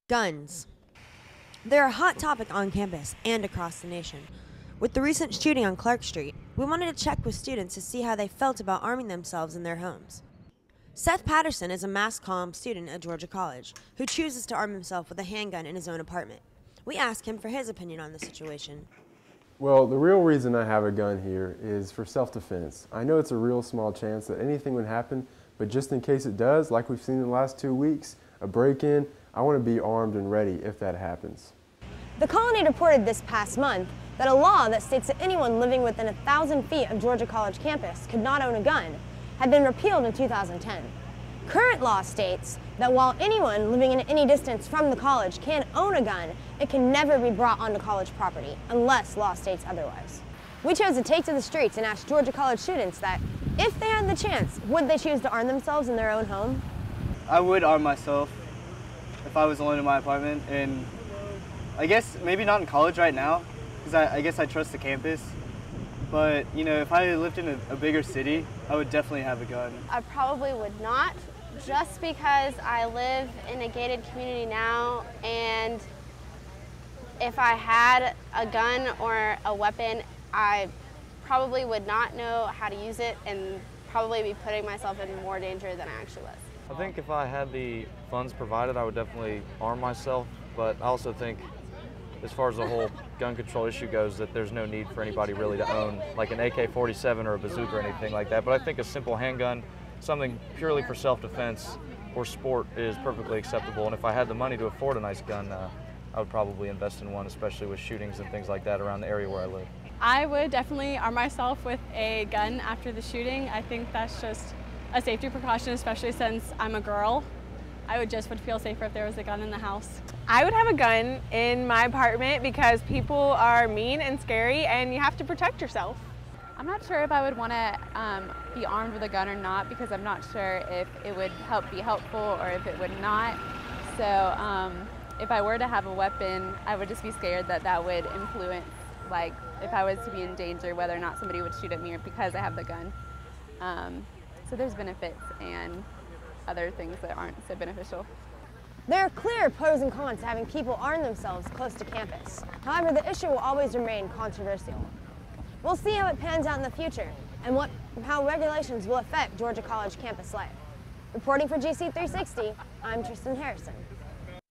Guns. They're a hot topic on campus and across the nation. With the recent shooting on Clark Street, we wanted to check with students to see how they felt about arming themselves in their homes. Seth Patterson is a mass comm student at Georgia College who chooses to arm himself with a handgun in his own apartment. We asked him for his opinion on the situation. Well, the real reason I have a gun here is for self-defense. I know it's a real small chance that anything would happen, but just in case it does, like we've seen in the last 2 weeks, a break-in, I want to be armed and ready if that happens. The Colony reported this past month that a law that states that anyone living within 1,000 feet of Georgia College campus could not own a gun had been repealed in 2010. Current law states that while anyone living in any distance from the college can own a gun, it can never be brought onto college property unless law states otherwise. We chose to take to the streets and ask Georgia College students that, if they had the chance, would they choose to arm themselves in their own home? I would arm myself if I was alone in my apartment, and I guess maybe not in college right now, because I guess I trust the campus. But, you know, if I lived in a bigger city, I would definitely have a gun. I probably would not, just because I live in a gated community now, and if I had a gun or a weapon, I probably would not know how to use it and probably be putting myself in more danger than I actually was. I think if I had the funds provided, I would definitely arm myself, but I also think as far as the whole gun control issue goes, that there's no need for anybody really to own like an AK-47 or a bazooka or anything like that. But I think a simple handgun, something purely for self-defense or sport, is perfectly acceptable. And if I had the money to afford a nice gun, I would probably invest in one, especially with shootings and things like that around the area where I live. I would definitely arm myself with a gun after the shooting. I think that's just a safety precaution, especially since I'm a girl. I would feel safer if there was a gun in the house. I would have a gun in my apartment because people are mean and scary and you have to protect yourself. I'm not sure if I would want to be armed with a gun or not, because I'm not sure if it would be helpful or if it would not. So if I were to have a weapon, I would just be scared that that would influence, like if I was to be in danger, whether or not somebody would shoot at me because I have the gun. So there's benefits and other things that aren't so beneficial. There are clear pros and cons to having people arm themselves close to campus. However, the issue will always remain controversial. We'll see how it pans out in the future and how regulations will affect Georgia College campus life. Reporting for GC360, I'm Tristan Harrison.